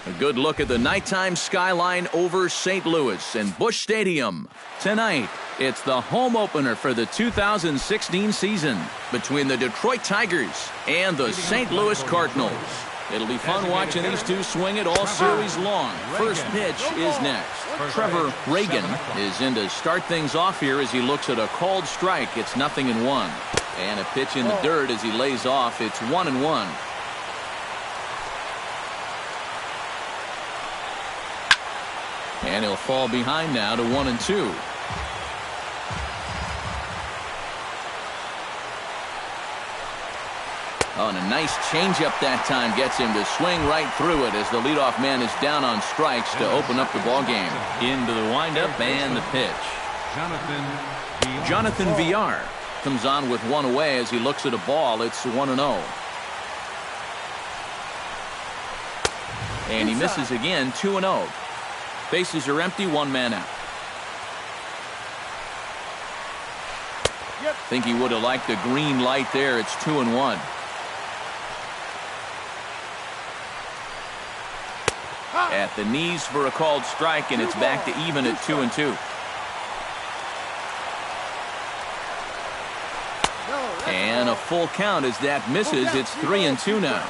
A good look at the nighttime skyline over St. Louis and Busch Stadium. Tonight, it's the home opener for the 2016 season between the Detroit Tigers and the St. Louis Cardinals. It'll be fun watching these two swing it all series long. First pitch is next. Trevor Reagan is in to start things off here as he looks at a called strike. It's 0-1. And a pitch in the dirt as he lays off. It's 1-1. And he'll fall behind now to 1-2. Oh, and a nice changeup that time gets him to swing right through it as the leadoff man is down on strikes to open up the ball game. Into the windup and the pitch. Jonathan Villar comes on with one away as he looks at a ball. It's 1-0. And he misses again, 2-0. Bases are empty, one man out. Think he would have liked a green light there. It's 2-1. At the knees for a called strike, and it's back to even at 2-2. And a full count as that misses. It's 3-2 now.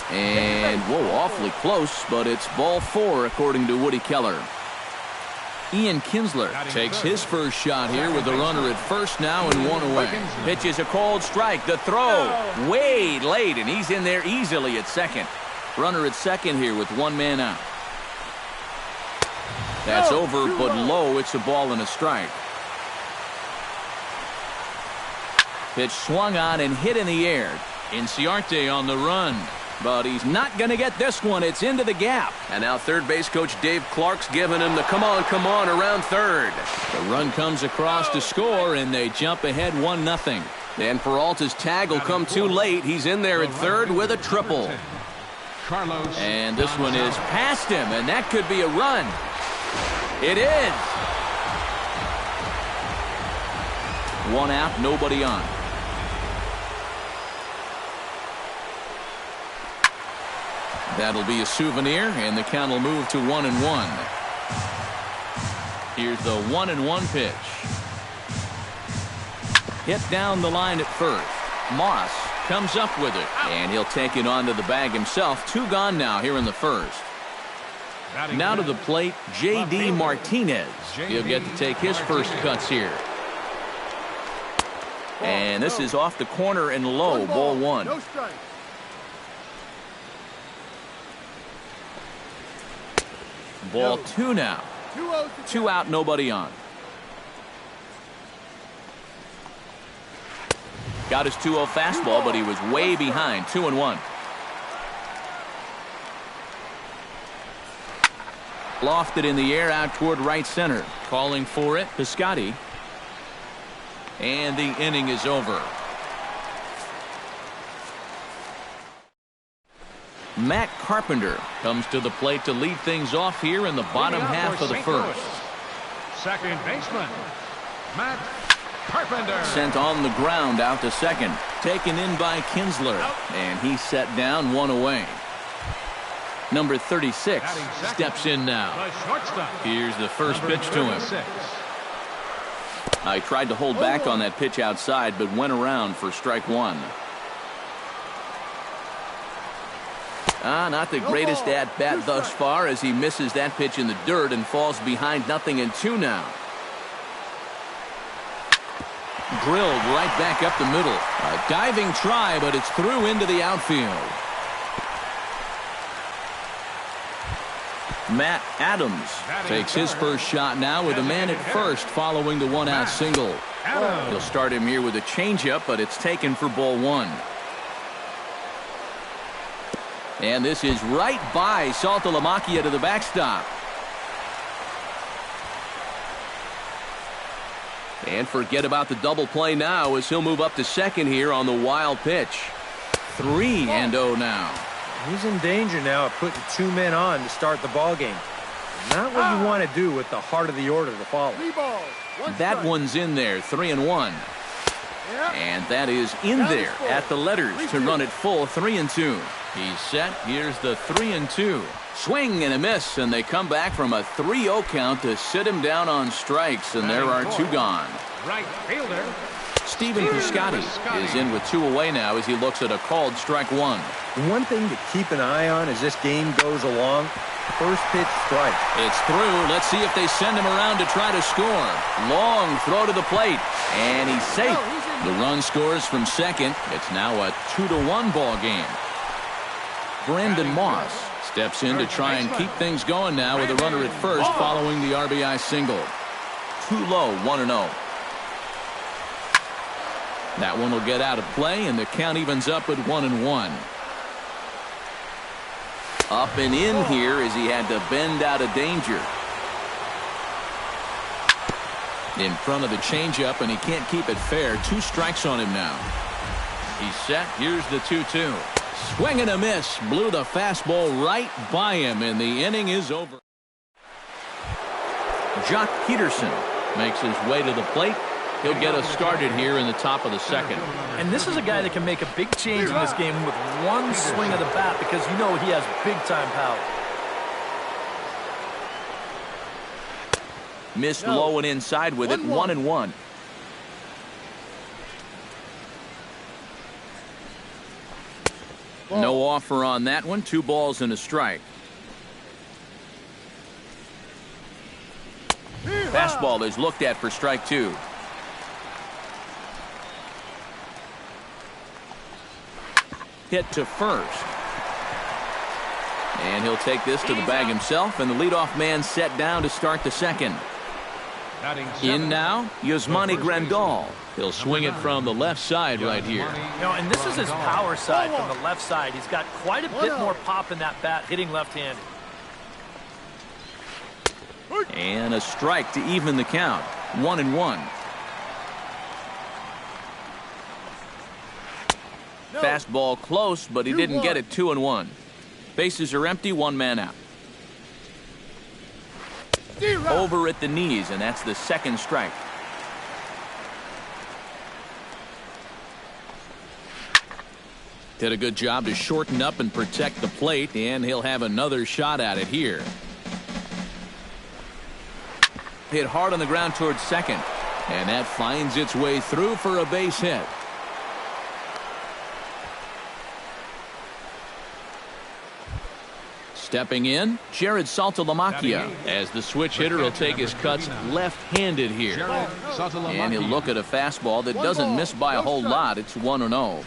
And, whoa, awfully close, but it's ball 4 according to Woody Keller. Ian Kinsler takes his first shot here with the runner at first now and one away. Pitches a called strike. The throw way late, and he's in there easily at second. Runner at second here with one man out. That's over, but low. It's a ball and a strike. Pitch swung on and hit in the air. Inciarte on the run. But he's not going to get this one. It's into the gap. And now third base coach Dave Clark's giving him the come on around third. The run comes across to score, and they jump ahead 1-0. And Peralta's tag will come too late. He's in there at third with a triple. And this one is past him, and that could be a run. It is. One out, nobody on. That'll be a souvenir, and the count will move to 1-1. Here's the 1-1 pitch. Hit down the line at first. Moss comes up with it, and he'll take it onto the bag himself. 2 gone now here in the first. Now to the plate, J.D. Martinez. He'll get to take his first cuts here. And this is off the corner and low, ball 1. Ball 2 now. 2 out, nobody on. Got his 2-0 fastball, but he was way behind. 2-1. Lofted in the air out toward right center. Calling for it, Piscotty. And the inning is over. Matt Carpenter comes to the plate to lead things off here in the bottom half of the first. Second baseman, Matt Carpenter. Sent on the ground out to second. Taken in by Kinsler. And he's set down, one away. Number 36 steps in now. Here's the first pitch to him. I tried to hold back on that pitch outside, but went around for strike 1. Not the greatest at-bat thus far as he misses that pitch in the dirt and falls behind 0-2 now. Drilled right back up the middle. A diving try, but it's through into the outfield. Matt Adams takes his first shot now with a man at first following the one-out single. He'll start him here with a changeup, but it's taken for ball 1. And this is right by Saltalamacchia to the backstop. And forget about the double play now as he'll move up to second here on the wild pitch. 3-0 now. He's in danger now of putting 2 men on to start the ball game. Not what you want to do with the heart of the order to follow. That one's in there, 3-1. And that is in there at the letters to run it full 3-2. He's set. Here's the 3-2. Swing and a miss, and they come back from a 3-0 count to sit him down on strikes, and there are 2 gone. Right fielder. Stephen Piscotty is in with 2 away now as he looks at a called strike 1. One thing to keep an eye on as this game goes along, first pitch strike. It's through. Let's see if they send him around to try to score. Long throw to the plate, and he's safe. The run scores from second. It's now a 2-1 ball game. Brandon Moss steps in to try and keep things going now with a runner at first following the RBI single. Too low, 1-0. That one will get out of play, and the count evens up at 1-1. Up and in here as he had to bend out of danger. In front of the changeup, and he can't keep it fair. 2 strikes on him now. He's set. Here's the 2-2. Swing and a miss. Blew the fastball right by him, and the inning is over. Jock Peterson makes his way to the plate. He'll get us started here in the top of the second. And this is a guy that can make a big change in this game with one swing of the bat because you know he has big-time power. Missed low and inside with it, 1-1. No offer on that one. 2 balls and a strike. Fastball is looked at for strike 2. Hit to first. And he'll take this to the bag himself, and the leadoff man set down to start the second. In now, Yasmani Grandal. He'll swing it from the left side right here. You know, and this is his power side from the left side. He's got quite a bit more pop in that bat, hitting left-handed. And a strike to even the count. 1-1. Fastball close, but he didn't get it. 2-1. Bases are empty, 1 man out. Over at the knees, and that's the second strike. Did a good job to shorten up and protect the plate, and he'll have another shot at it here. Hit hard on the ground towards second, and that finds its way through for a base hit. Stepping in, Jared Saltalamacchia, as the switch hitter will take his cuts left-handed here. And he'll look at a fastball that doesn't miss by a whole lot. It's 1-0.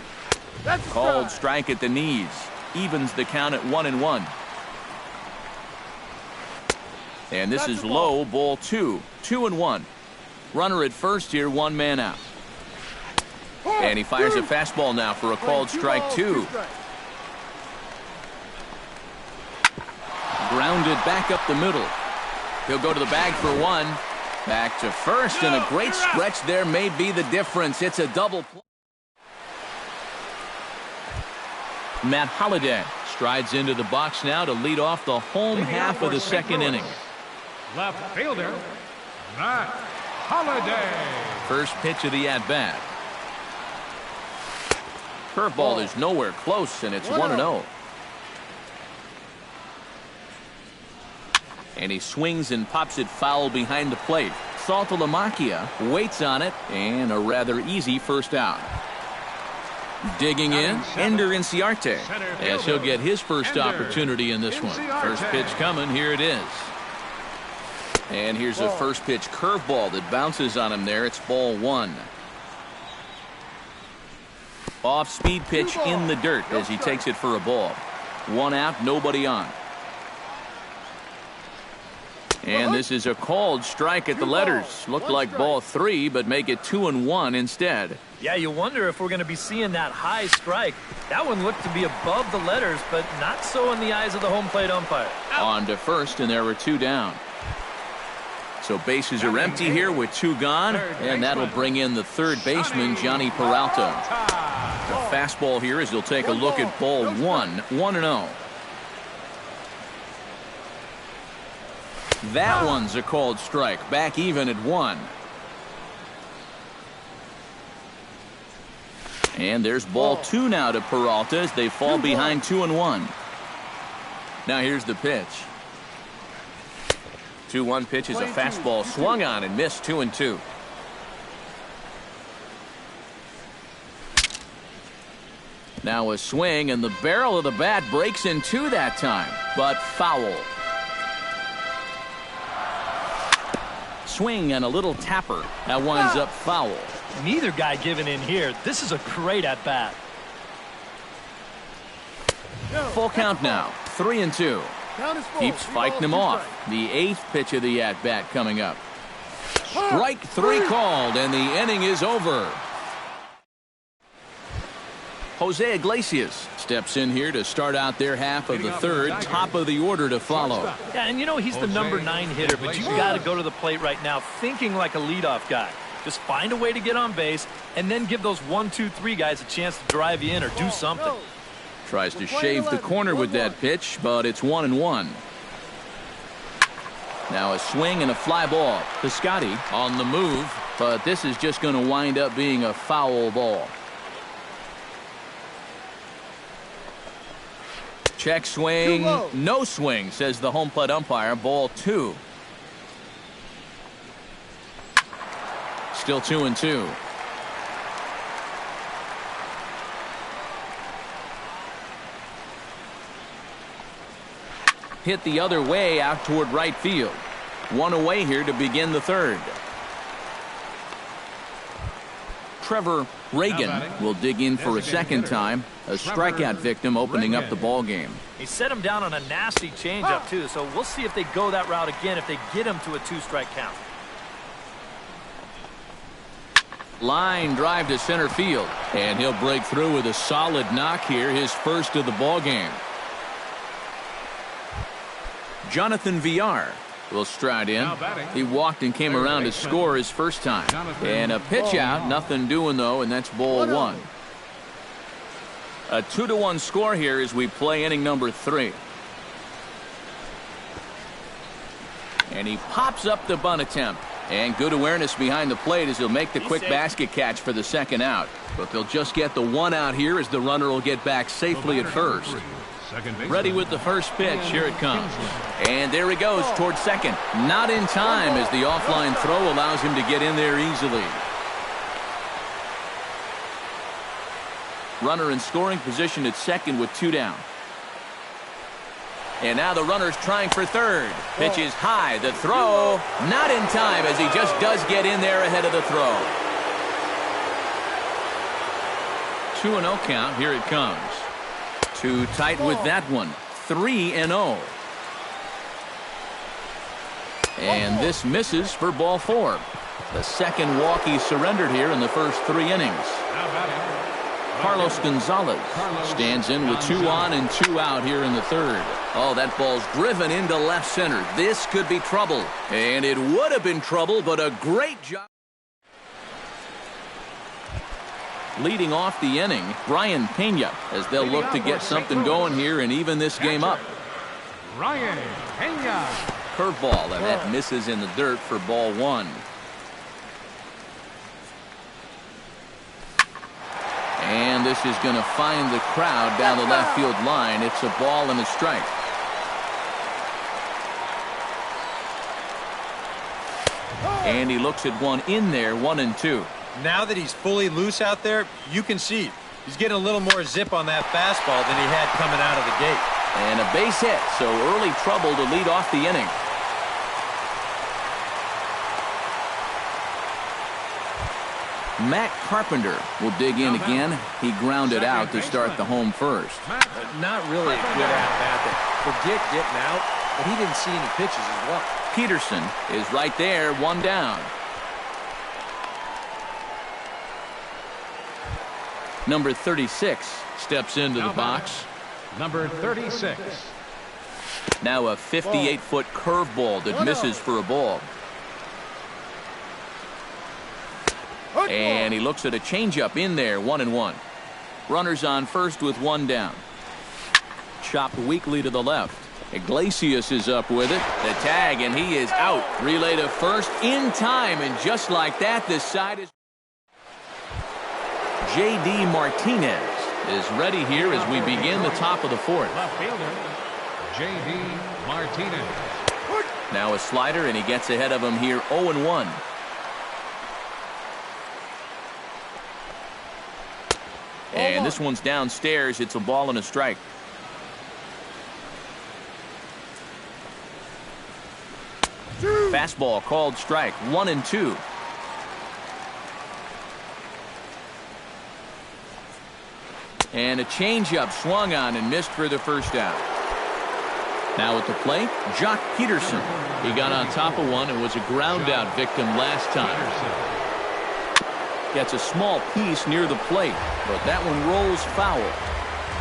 Called strike at the knees. Evens the count at 1-1. And this is low, ball 2. 2-1. Runner at first here, 1 man out. And he fires a fastball now for a called strike 2. Grounded back up the middle. He'll go to the bag for 1. Back to first, and a great stretch there may be the difference. It's a double play. Matt Holliday strides into the box now to lead off the home half of the second inning. Left fielder, Matt Holliday. First pitch of the at-bat. Curveball is nowhere close, and it's 1-0. And he swings and pops it foul behind the plate. Saltalamacchia waits on it, and a rather easy first out. Digging in, Ender Inciarte, as he'll get his first opportunity in this one. First pitch coming, here it is. And here's a first pitch curveball that bounces on him there. It's ball 1. Off speed pitch in the dirt as he takes it for a ball. 1 out, nobody on. And this is a called strike at the letters. Looked like ball 3, but make it 2-1 instead. Yeah, you wonder if we're going to be seeing that high strike. That one looked to be above the letters, but not so in the eyes of the home plate umpire. On to first, and there were 2 down. So bases are empty here with 2 gone, and that'll bring in the third baseman, Johnny Peralta. The fastball here as he'll take a look at ball 1, 1-0. That one's a called strike. Back even at 1. And there's ball 2 now to Peralta as they fall behind 2-1. Now here's the pitch. 2-1 pitch is a fastball swung on and missed. 2-2. Now a swing, and the barrel of the bat breaks in two that time, but foul. Swing and a little tapper. That winds up foul. Neither guy giving in here. This is a great at-bat. Full count now. 3-2. Keeps fighting him off. The 8th pitch of the at-bat coming up. Strike 3 called, and the inning is over. Jose Iglesias steps in here to start out their half of the third. Top of the order to follow. Yeah, and you know he's the number 9 hitter, but you've got to go to the plate right now thinking like a leadoff guy. Just find a way to get on base and then give those 1, 2, 3 guys a chance to drive you in or do something. Tries to shave the corner with that pitch, but it's 1-1. Now a swing and a fly ball. Piscotty on the move, but this is just going to wind up being a foul ball. Check swing, no swing, says the home plate umpire. Ball 2. Still 2-2. Hit the other way out toward right field. One away here to begin the third. Trevor Reagan will dig in for a second time. A strikeout victim opening up the ball game. He set him down on a nasty changeup too, so we'll see if they go that route again if they get him to a 2-strike count. Line drive to center field, and he'll break through with a solid knock here, his first of the ball game. Jonathan Villar will stride in. He walked and came around to score his first time. And a pitch out, nothing doing though, and that's ball 1. A 2-1 score here as we play inning number 3. And he pops up the bunt attempt. And good awareness behind the plate as he'll make the quick basket catch for the second out. But they'll just get the 1 out here as the runner will get back safely at first. Ready with the first pitch. Here it comes. And there he goes towards second. Not in time as the offline throw allows him to get in there easily. Runner in scoring position at second with 2 down. And now the runner's trying for third. Pitch is high. The throw not in time as he just does get in there ahead of the throw. 2-0 count. Here it comes. Too tight with that one. 3-0. And this misses for ball 4. The second walk he surrendered here in the first 3 innings. Carlos Gonzalez stands in with 2 on and 2 out here in the third. Oh, that ball's driven into left center. This could be trouble. And it would have been trouble, but a great job. Leading off the inning, Brian Pena, as they'll look to get something going here and even this game up. Brian Pena. Curveball, and that misses in the dirt for ball 1. And this is going to find the crowd down the left field line. It's a ball and a strike. And he looks at one in there, 1-2. Now that he's fully loose out there, you can see he's getting a little more zip on that fastball than he had coming out of the gate. And a base hit, so early trouble to lead off the inning. Matt Carpenter will dig in again. He grounded out to start the home first. Not really a good at-bat. Forget getting out, but he didn't see any pitches as well. Peterson is right there, 1 down. Number 36 steps into the box. Number 36. Now a 58-foot curveball that misses for a ball. And he looks at a changeup in there, 1-1. Runners on first with 1 down. Chopped weakly to the left. Iglesias is up with it. The tag, and he is out. Relay to first in time, and just like that, this side is... J.D. Martinez is ready here as we begin the top of the fourth. Left fielder, J.D. Martinez. Now a slider, and he gets ahead of him here 0-1. And this one's downstairs. It's a ball and a strike. Fastball called strike. 1-2. And a changeup swung on and missed for the first out. Now at the plate, Jock Peterson. He got on top of one and was a ground out victim last time. Gets a small piece near the plate, but that one rolls foul.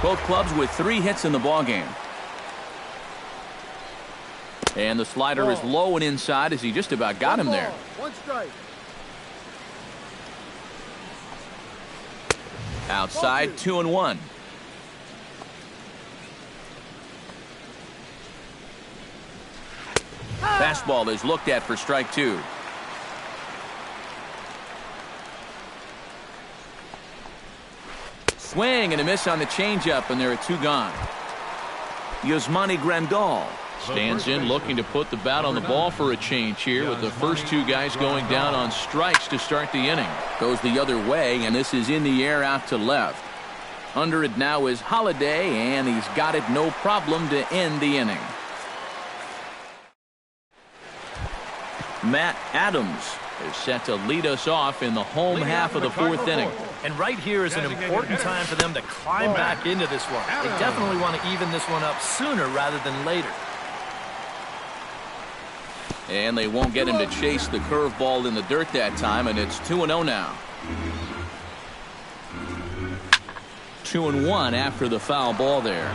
Both clubs with 3 hits in the ballgame. And the slider is low and inside as he just about got him there. 1 strike. Outside, 2-1. Fastball is looked at for strike 2. Swing and a miss on the changeup, and there are 2 gone. Yasmani Grandal stands in looking to put the bat on the ball for a change here with the first 2 guys going down on strikes to start the inning. Goes the other way, and this is in the air out to left. Under it now is Holiday, and he's got it no problem to end the inning. Matt Adams is set to lead us off in the home half of the 4th inning. And right here is an important time for them to climb back into this one. They definitely want to even this one up sooner rather than later. And they won't get him to chase the curveball in the dirt that time, and it's 2-0 now. 2-1 after the foul ball there.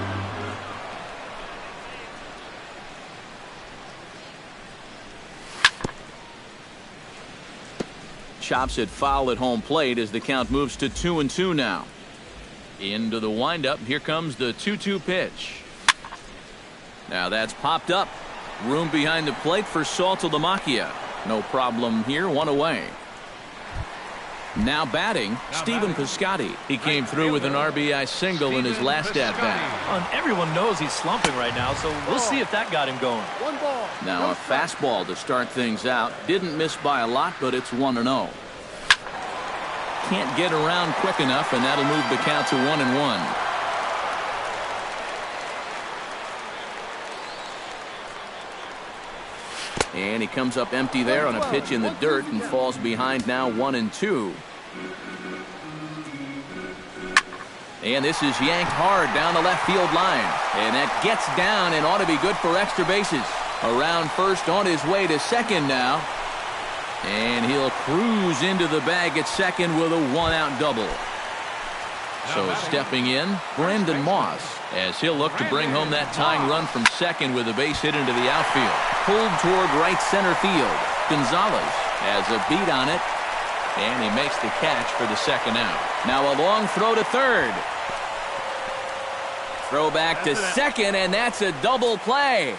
Chops it foul at home plate as the count moves to 2-2 now. Into the windup. Here comes the 2-2 pitch. Now that's popped up. Room behind the plate for Saltalamacchia. No problem here. 1 away. Now batting, Stephen Piscotty. He came through with an RBI single in his last at-bat. Everyone knows he's slumping right now, so we'll see if that got him going. 1 ball. Now a fastball to start things out. Didn't miss by a lot, but it's 1-0. Can't get around quick enough, and that'll move the count to 1-1. And he comes up empty there on a pitch in the dirt and falls behind now 1-2. And this is yanked hard down the left field line. And that gets down and ought to be good for extra bases. Around first on his way to second now. And he'll cruise into the bag at second with a 1-out double. So stepping in, Brandon Moss, as he'll look to bring home that tying run from second with a base hit into the outfield. Pulled toward right center field. Gonzalez has a beat on it, and he makes the catch for the second out. Now a long throw to third. Throw back to second, and that's a double play.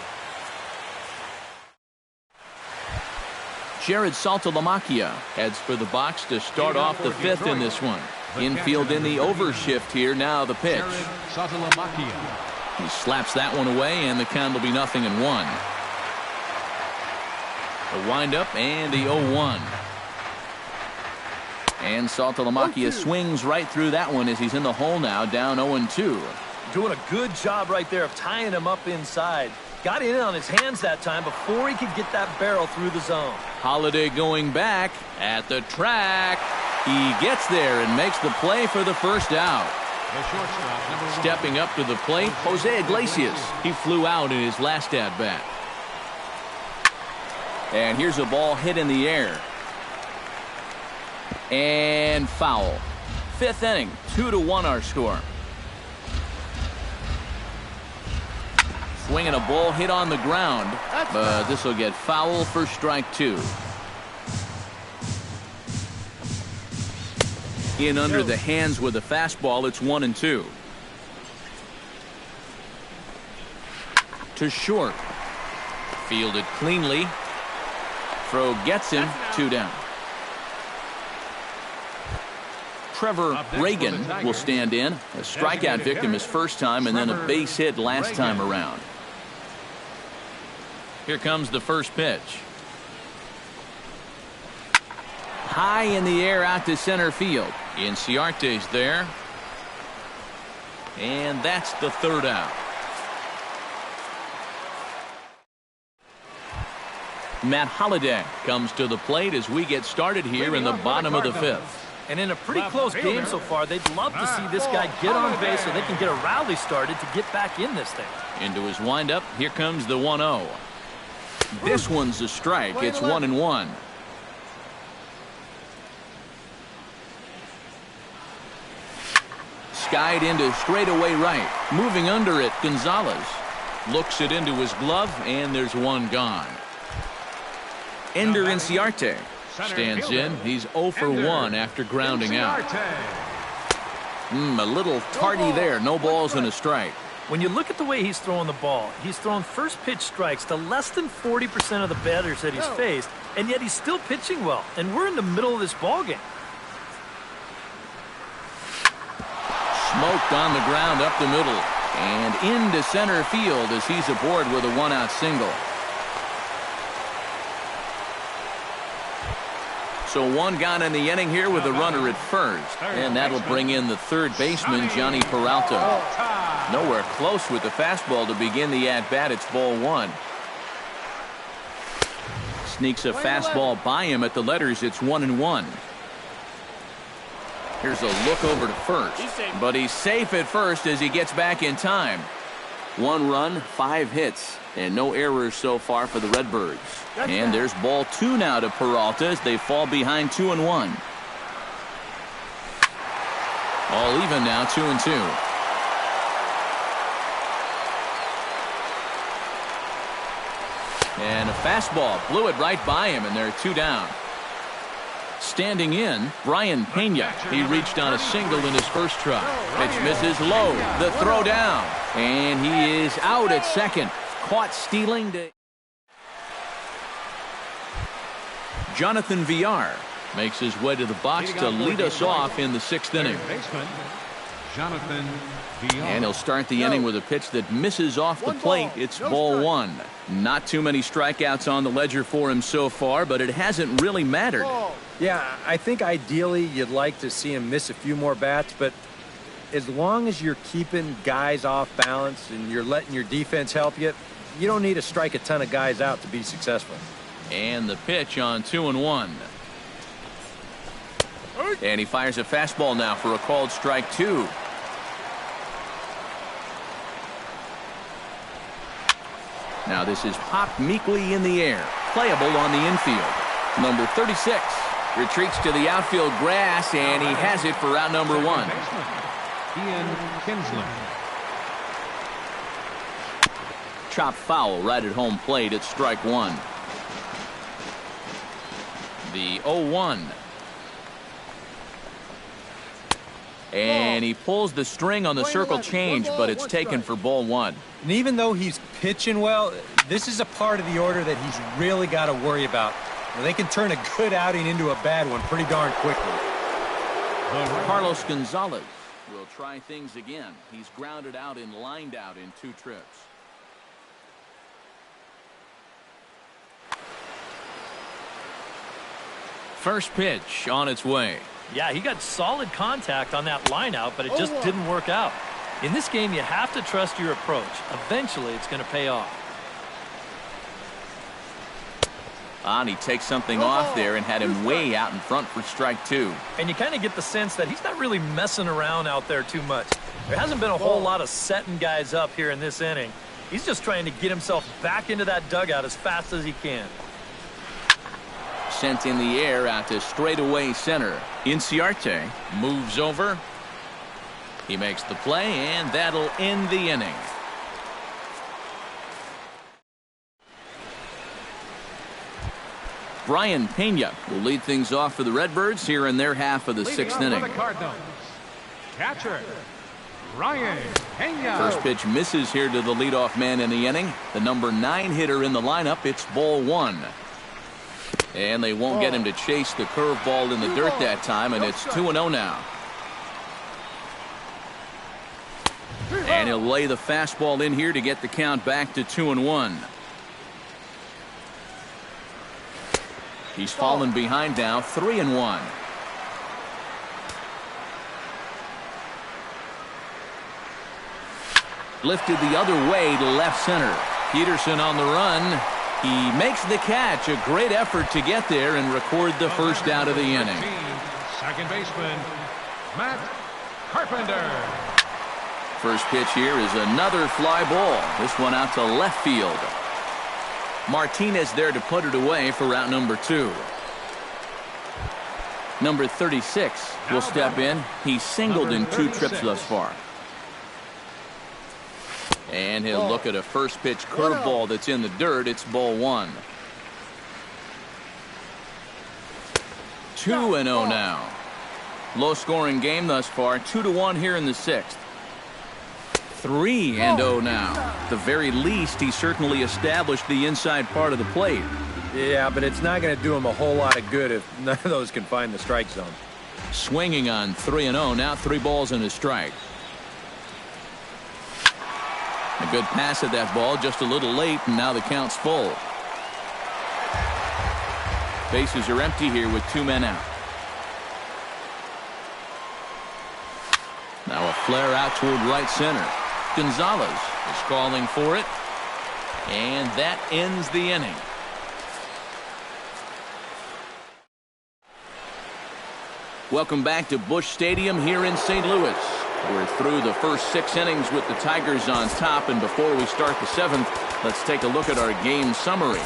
Jared Saltalamacchia heads for the box to start off the 5th in this one. Infield in the overshift here. Now the pitch. He slaps that one away, and the count will be 0-1. The windup and the 0-1. And Saltalamacchia swings right through that one as he's in the hole now, down 0-2. Doing a good job right there of tying him up inside. Got in on his hands that time before he could get that barrel through the zone. Holiday going back at the track. He gets there and makes the play for the first out. Stepping up to the plate, Jose Iglesias. He flew out in his last at-bat. And here's a ball hit in the air. And foul. 5th inning, 2-1 our score. Swinging a ball hit on the ground, but this will get foul for strike 2. In under the hands with a fastball, it's 1-2. To short. Fielded cleanly. Throw gets him. 2 down. Trevor Reagan will stand in. A strikeout victim his first time and then a base hit last time around. Here comes the first pitch. High in the air out to center field. Inciarte's there. And that's the third out. Matt Holliday comes to the plate as we get started here in the bottom of the fifth. And in a pretty close game so far, they'd love to see this guy get on base so they can get a rally started to get back in this thing. Into his windup, here comes the 1-0. This one's a strike. It's 1-1. Skied into straightaway right. Moving under it, Gonzalez. Looks it into his glove, and there's one gone. Ender Inciarte stands in. He's 0 for 1 after grounding out. A little tardy there. No balls and a strike. When you look at the way he's throwing the ball, he's thrown first pitch strikes to less than 40% of the batters that he's faced, and yet he's still pitching well. And we're in the middle of this ball game. Smoked on the ground up the middle and into center field as he's aboard with a 1-out single. So one gone in the inning here with a runner at first, and that'll bring in the third baseman, Johnny Peralta. Nowhere close with the fastball to begin the at-bat. It's ball one. Sneaks a fastball by him at the letters. It's 1-1. Here's a look over to first, but he's safe at first as he gets back in time. 1 run, 5 hits, and no errors so far for the Redbirds. And there's ball 2 now to Peralta as they fall behind 2-1. All even now, 2-2. And a fastball blew it right by him, and they're 2 down. Standing in, Brian Pena. He reached on a single in his first try. Pitch misses low. The throw down. And he is out at second. Caught stealing to... Jonathan Villar makes his way to the box to lead us off in the 6th inning. Jonathan Villar. And he'll start the inning with a pitch that misses off the plate. It's ball 1. Not too many strikeouts on the ledger for him so far, but it hasn't really mattered. Yeah, I think ideally you'd like to see him miss a few more bats, but as long as you're keeping guys off balance and you're letting your defense help you, you don't need to strike a ton of guys out to be successful. And the pitch on 2-1. And he fires a fastball now for a called strike 2. Now this is popped meekly in the air. Playable on the infield. Number 36 retreats to the outfield grass, and he has it for out number 1. Ian Kinsler. Chopped foul right at home plate. It's strike 1. The 0-1. And he pulls the string on the circle change, but it's taken for ball 1. And even though he's pitching well, this is a part of the order that he's really got to worry about. They can turn a good outing into a bad one pretty darn quickly. Carlos Gonzalez will try things again. He's grounded out and lined out in 2 trips. First pitch on its way. Yeah, he got solid contact on that line out, but it just didn't work out. In this game, you have to trust your approach. Eventually, it's going to pay off. And he takes something off there and had him way out in front for strike 2. And you kind of get the sense that he's not really messing around out there too much. There hasn't been a whole lot of setting guys up here in this inning. He's just trying to get himself back into that dugout as fast as he can. Sent in the air out to straightaway center. Inciarte moves over. He makes the play, and that'll end the inning. Brian Pena will lead things off for the Redbirds here in their half of the 6th inning. Catcher, Brian Pena. First pitch misses here to the leadoff man in the inning. The number 9 hitter in the lineup. It's ball 1. And they won't get him to chase the curveball in the dirt that time, and it's 2-0 now. And he'll lay the fastball in here to get the count back to 2-1. He's fallen behind now, 3-1. Lifted the other way to left center. Peterson on the run. He makes the catch. A great effort to get there and record the first out of the inning. Second baseman, Matt Carpenter. First pitch here is another fly ball. This one out to left field. Martinez there to put it away for out number 2. Number 36 will step in. He's singled in 2 trips thus far. And he'll look at a first pitch curveball that's in the dirt. It's ball 1. 2-0 now. Low scoring game thus far. 2-1 here in the 6th. 3-0 now. At the very least, he certainly established the inside part of the plate. Yeah, but it's not going to do him a whole lot of good if none of those can find the strike zone. Swinging on 3-0. Now 3 balls and a strike. A good pass at that ball, just a little late, and now the count's full. Bases are empty here with 2 men out. Now a flare out toward right center. Gonzalez is calling for it, and that ends the inning. Welcome back to Busch Stadium here in St. Louis. We're through the first 6 innings with the Tigers on top, and before we start the 7th, let's take a look at our game summary.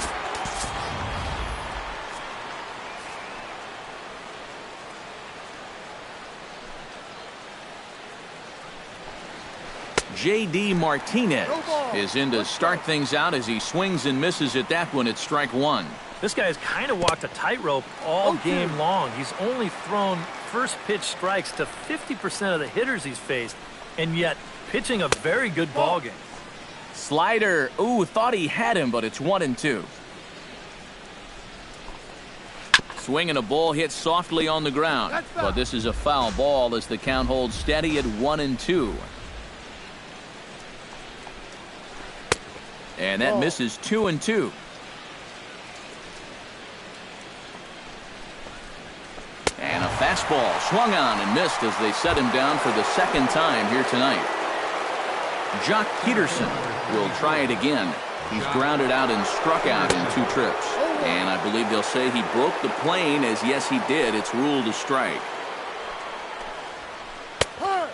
J.D. Martinez is in to start things out as he swings and misses at that one at strike 1. This guy has kind of walked a tightrope all game long. He's only thrown first pitch strikes to 50% of the hitters he's faced, and yet pitching a very good ball game. Slider, ooh, thought he had him, but it's 1-2. Swinging a ball hit softly on the ground, but this is a foul ball as the count holds steady at 1-2. And that misses 2-2. And a fastball swung on and missed as they set him down for the 2nd time here tonight. Jock Peterson will try it again. He's grounded out and struck out in 2 trips. And I believe they'll say he broke the plane, as yes he did. It's ruled a strike.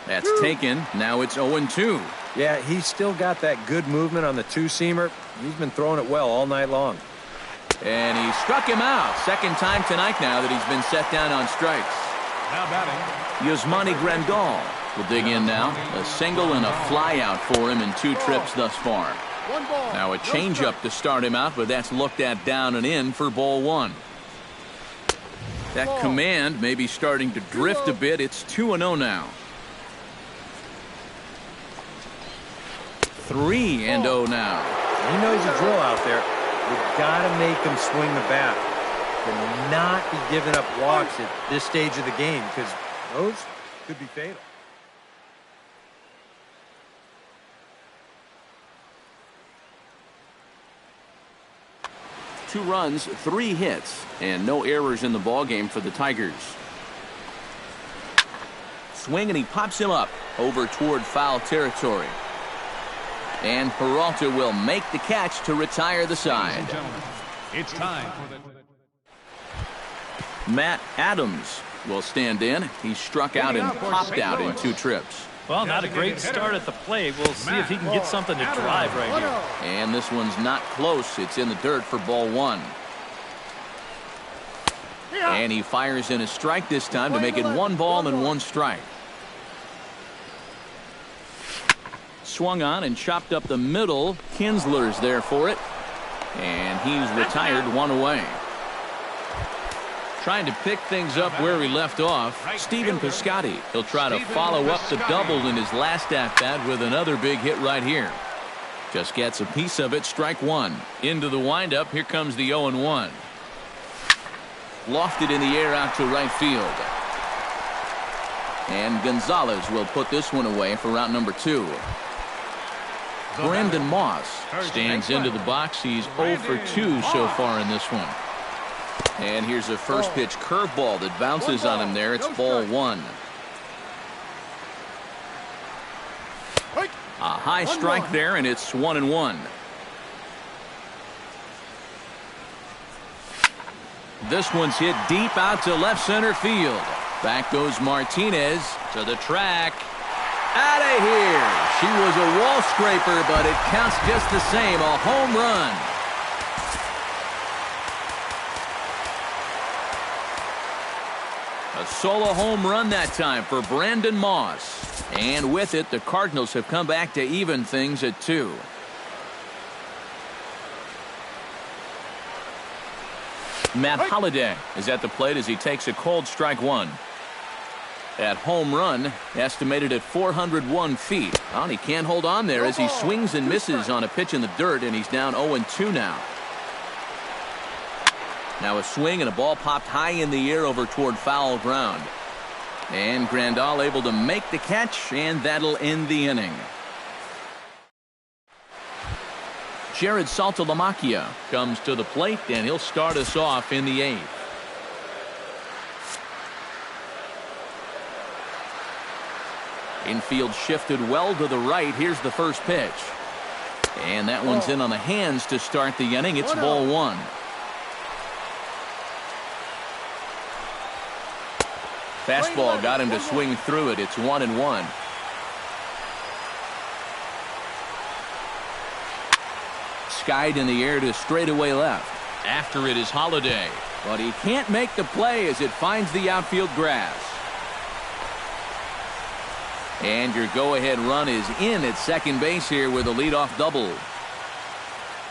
That's taken. Now it's 0-2. Yeah, he's still got that good movement on the 2-seamer. He's been throwing it well all night long. And he struck him out. 2nd time tonight now that he's been set down on strikes. Now batting, Yasmani Grandal will dig in now. A single and a fly out for him in 2 trips thus far. Now a changeup to start him out, but that's looked at down and in for ball 1. That command may be starting to drift a bit. It's 2-0 now. 3-0 now. He knows the drill out there. You've got to make him swing the bat. And not be giving up walks at this stage of the game, because those could be fatal. Two runs, 3 hits, and no errors in the ballgame for the Tigers. Swing, and he pops him up over toward foul territory. And Peralta will make the catch to retire the side. it's time for the... Matt Adams will stand in. He struck out and popped out in 2 trips. Well, not a great start at the plate. We'll see if he can get something to drive right here. And this one's not close. It's in the dirt for ball 1. And he fires in a strike this time to make it 1 ball and 1 strike. Swung on and chopped up the middle. Kinsler's there for it. And he's retired 1 away. Trying to pick things up where he left off, Stephen Piscotty. He'll try to follow up the double in his last at-bat with another big hit right here. Just gets a piece of it, strike 1. Into the windup, here comes the 0-1. Lofted in the air out to right field. And Gonzalez will put this one away for route number 2. Brandon Moss stands into the box. He's 0 for 2 so far in this one. And here's a first pitch curveball that bounces on him there. It's ball 1. A high strike there, and it's 1-1. This one's hit deep out to left center field. Back goes Martinez to the track. Out of here. She was a wall scraper, but it counts just the same. A home run. A solo home run that time for Brandon Moss. And with it, the Cardinals have come back to even things at 2. Matt Holliday is at the plate as he takes a cold strike 1. That home run estimated at 401 feet. Well, he can't hold on there as he swings and misses on a pitch in the dirt, and he's down 0-2 now. Now a swing and a ball popped high in the air over toward foul ground. And Grandal able to make the catch, and that'll end the inning. Jared Saltalamacchia comes to the plate, and he'll start us off in the 8th. Infield shifted well to the right. Here's the first pitch. And that one's in on the hands to start the inning. It's ball 1. Fastball got him to swing through it. It's 1-1. Skied in the air to straightaway left. After it is Holliday, but he can't make the play as it finds the outfield grass. And your go-ahead run is in at second base here with a leadoff double.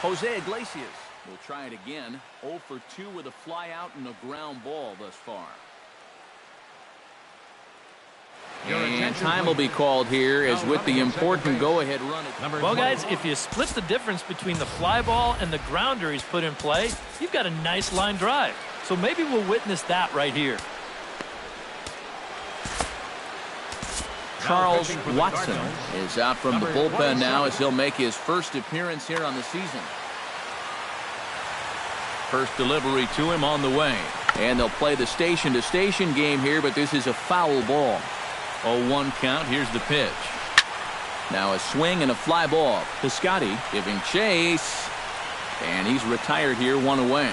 Jose Iglesias will try it again. 0 for 2 with a fly out and a ground ball thus far. And time will be called here as with the important go-ahead run. Well, guys, if you split the difference between the fly ball and the grounder he's put in play, you've got a nice line drive. So maybe we'll witness that right here. Charles Watson is out from the bullpen now as he'll make his first appearance here on the season. First delivery to him on the way. And they'll play the station-to-station game here, but this is a foul ball. 0-1 count. Here's the pitch. Now a swing and a fly ball. Piscotty giving chase. And he's retired here, 1 away.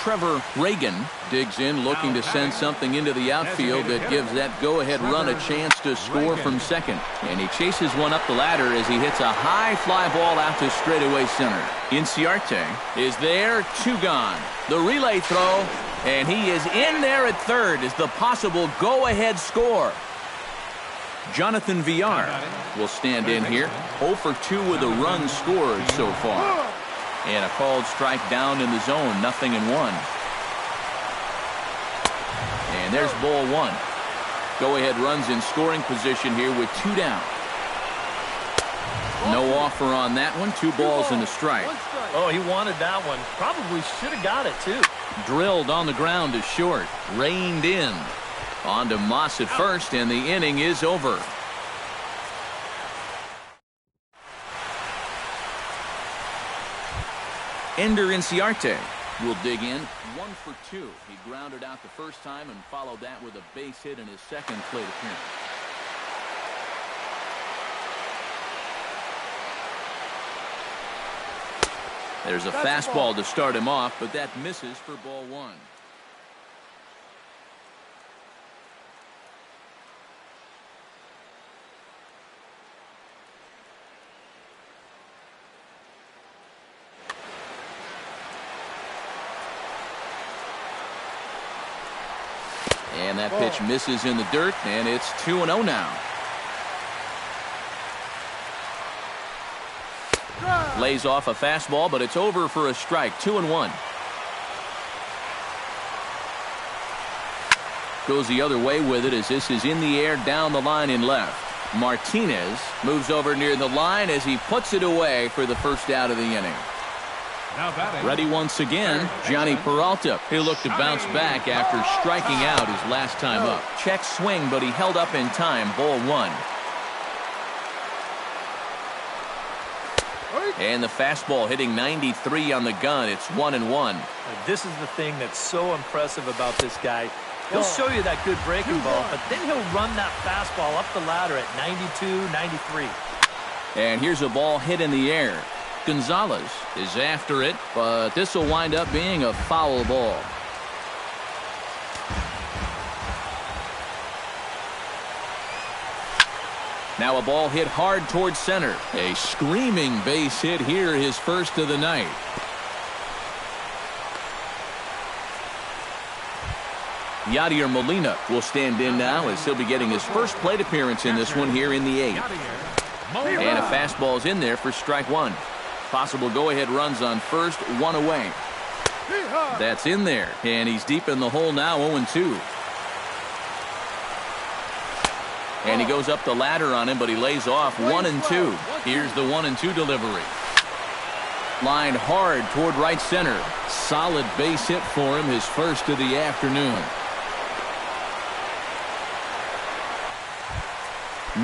Trevor Reagan digs in, looking to send something into the outfield that gives that go-ahead run a chance to score from second. And he chases one up the ladder as he hits a high fly ball out to straightaway center. Inciarte is there, 2 gone. The relay throw, and he is in there at third as the possible go-ahead score. Jonathan Villar will stand in here. 0 for 2 with a run scored so far. And a called strike down in the zone, 0-1. And there's ball 1. Go-ahead runs in scoring position here with 2 down. No offer on that one. 2 balls and a strike. Oh, he wanted that one. Probably should have got it, too. Drilled on the ground to short. Reined in. On to Moss at first, and the inning is over. Ender Inciarte will dig in. 1 for 2. He grounded out the first time and followed that with a base hit in his second plate appearance. There's a fastball to start him off, but that misses for ball 1. And that pitch misses in the dirt, and it's 2-0 now. Lays off a fastball, but it's over for a strike. 2-1. Goes the other way with it as this is in the air down the line in left. Martinez moves over near the line as he puts it away for the first out of the inning. Now batting. Ready once again, Johnny Peralta. He looked to bounce back after striking out his last time up. Check swing, but he held up in time. Ball one. And the fastball hitting 93 on the gun. It's 1-1. This is the thing that's so impressive about this guy. He'll show you that good breaking ball, but then he'll run that fastball up the ladder at 92, 93. And here's a ball hit in the air. Gonzalez is after it, but this will wind up being a foul ball. Now a ball hit hard towards center. A screaming base hit here, his first of the night. Yadier Molina will stand in now as he'll be getting his first plate appearance in this one here in the 8th. And a fastball's in there for strike one. Possible go-ahead runs on first, one away. That's in there, and he's deep in the hole now, 0-2. And he goes up the ladder on him, but he lays off 1-2. Here's the 1-2 delivery. Lined hard toward right center. Solid base hit for him, his first of the afternoon.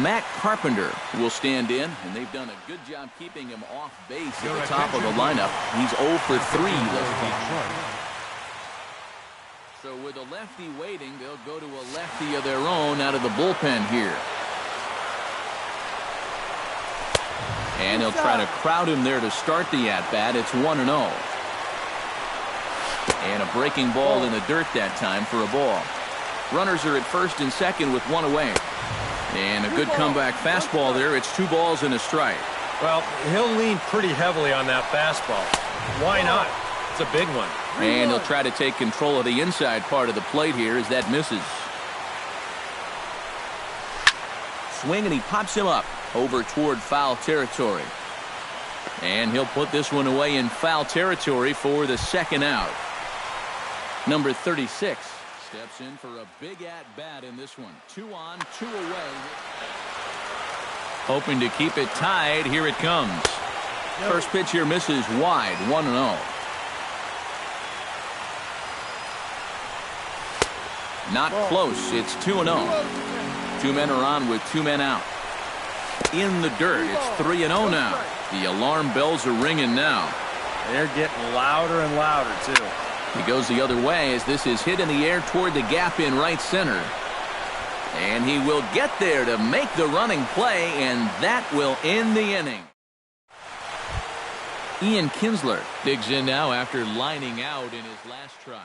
Matt Carpenter will stand in, and they've done a good job keeping him off base at the top of the lineup. He's 0 for 3 thus far. So with a lefty waiting, they'll go to a lefty of their own out of the bullpen here. And he'll try to crowd him there to start the at-bat. It's 1-0. And a breaking ball in the dirt that time for a ball. Runners are at first and second with one away. And a good comeback fastball there. It's 2 balls and a strike. Well, he'll lean pretty heavily on that fastball. Why not? It's a big one. And he'll try to take control of the inside part of the plate here as that misses. Swing, and he pops him up over toward foul territory. And he'll put this one away in foul territory for the second out. Number 36 steps in for a big at-bat in this one. 2 on, 2 away. Hoping to keep it tied. Here it comes. First pitch here misses wide. 1-0. Not close. It's 2-0. 2 men are on with 2 men out. In the dirt. It's 3-0 now. The alarm bells are ringing now. They're getting louder and louder, too. He goes the other way as this is hit in the air toward the gap in right center. And he will get there to make the running play, and that will end the inning. Ian Kinsler digs in now after lining out in his last try.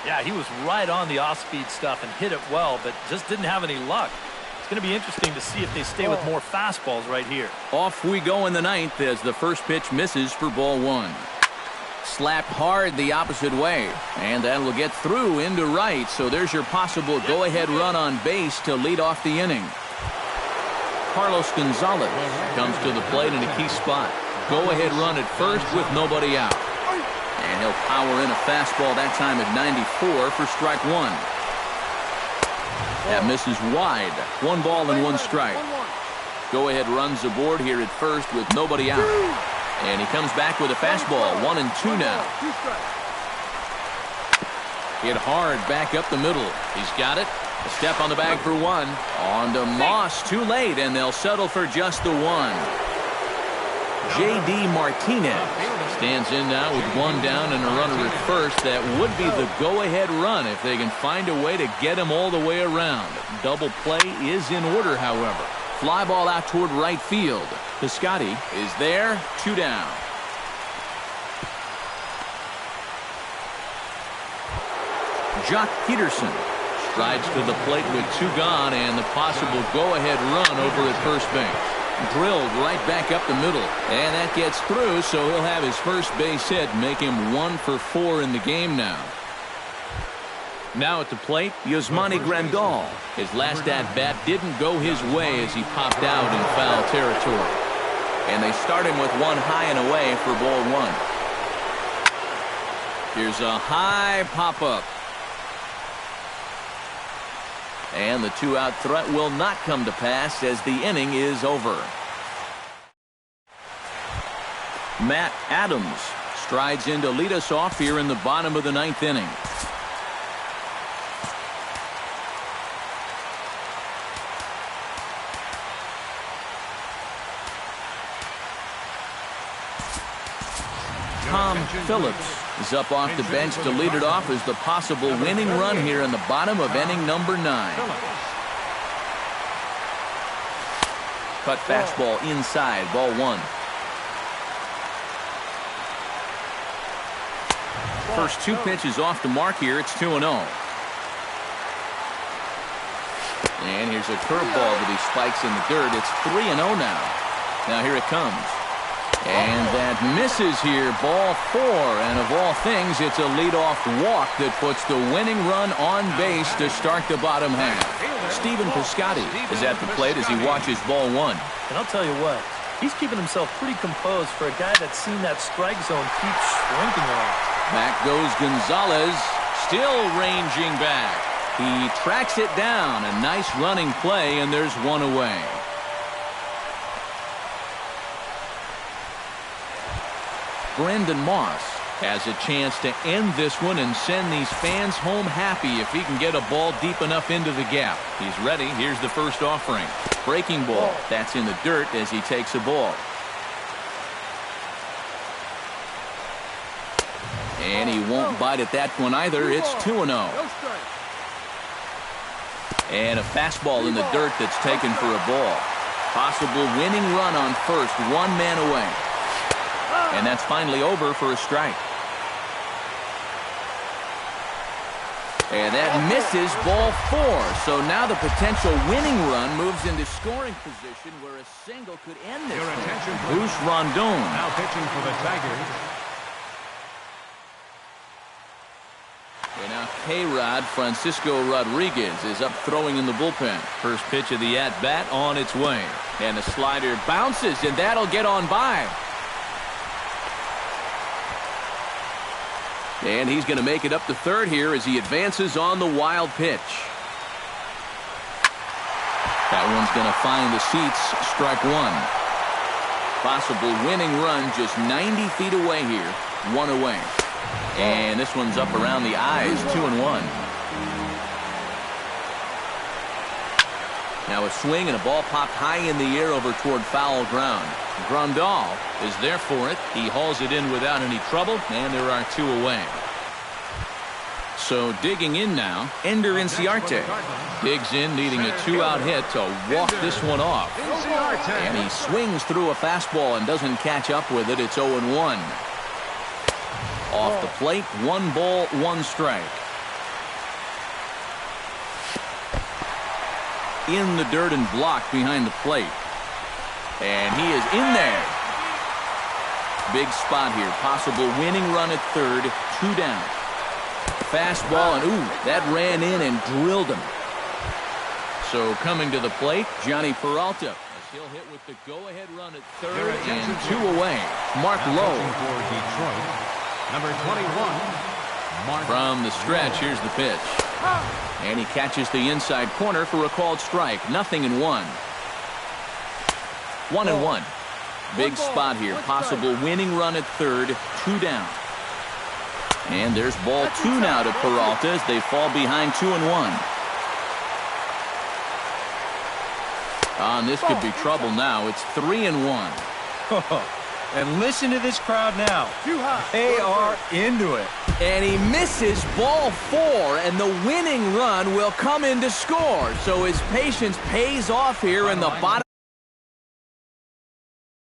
Yeah, he was right on the off-speed stuff and hit it well, but just didn't have any luck. It's going to be interesting to see if they stay with more fastballs right here. Off we go in the 9th as the first pitch misses for ball 1. Slapped hard the opposite way, and that will get through into right, so there's your possible go-ahead run on base to lead off the inning. Carlos Gonzalez comes to the plate in a key spot. Go-ahead run at first with nobody out. And he'll power in a fastball that time at 94 for strike 1. That misses wide. 1 ball and 1 strike. Go-ahead runs aboard here at first with nobody out. And he comes back with a fastball. 1-2 now. Hit hard back up the middle. He's got it. A step on the bag for 1. On to Moss. Too late, and they'll settle for just the 1. J.D. Martinez stands in now with 1 down and a runner at first. That would be the go-ahead run if they can find a way to get him all the way around. Double play is in order, however. Fly ball out toward right field. Piscotty is there. 2 down. Jock Peterson strides to the plate with 2 gone and the possible go-ahead run over at first base. Drilled right back up the middle, and that gets through, so he'll have his first base hit, make him 1 for 4 in the game now. Now at the plate, Yasmani Grandal. His last at-bat didn't go his way as he popped out in foul territory. And they start him with 1 high and away for ball 1. Here's a high pop-up. And the two-out threat will not come to pass as the inning is over. Matt Adams strides in to lead us off here in the bottom of the ninth inning. Tom Phillips is up off the bench to lead it off as the possible winning run here in the bottom of inning number 9. Cut fastball inside, ball 1. First 2 pitches off the mark here. It's 2-0. And here's a curveball that he spikes in the dirt. It's 3-0 now. Now here it comes. And that misses here, ball 4. And of all things, it's a leadoff walk that puts the winning run on base to start the bottom half. Stephen Piscotty is at the plate as he watches ball 1. And I'll tell you what, he's keeping himself pretty composed for a guy that's seen that strike zone keep shrinking on. Back goes Gonzalez, still ranging back. He tracks it down, a nice running play, and there's one away. Brandon Moss has a chance to end this one and send these fans home happy if he can get a ball deep enough into the gap. He's ready. Here's the first offering. Breaking ball. That's in the dirt as he takes a ball. And he won't bite at that one either. It's 2-0. And a fastball in the dirt that's taken for a ball. Possible winning run on first, 1 man away. And that's finally over for a strike. And that misses, ball 4. So now the potential winning run moves into scoring position where a single could end this one. Bruce Rondon now pitching for the Tigers. And now K-Rod Francisco Rodriguez is up throwing in the bullpen. First pitch of the at-bat on its way. And the slider bounces, and that'll get on by. And he's going to make it up to third here as he advances on the wild pitch. That one's going to find the seats, strike 1. Possible winning run just 90 feet away here, 1 away. And this one's up around the eyes, 2-1. Now a swing and a ball popped high in the air over toward foul ground. Grandal is there for it. He hauls it in without any trouble, and there are 2 away. So digging in now, Ender Inciarte digs in, needing a 2-out hit to walk this one off. And he swings through a fastball and doesn't catch up with it. It's 0-1. Off the plate, 1 ball, 1 strike. In the dirt and blocked behind the plate. And he is in there. Big spot here. Possible winning run at third. 2 down. Fastball, and ooh, that ran in and drilled him. So coming to the plate, Johnny Peralta. As he'll hit with the go-ahead run at third and 2 away. Mark Lowe. For Detroit, number 21. Mark. From the stretch, here's the pitch. And he catches the inside corner for a called strike. 0-1. 1-1. Big spot here. Possible winning run at third. 2 down. And there's ball 2 now to Peralta as they fall behind 2-1. And this could be trouble now. It's 3-1. And listen to this crowd now. They are into it. And he misses ball 4, and the winning run will come in to score. So his patience pays off here in the bottom.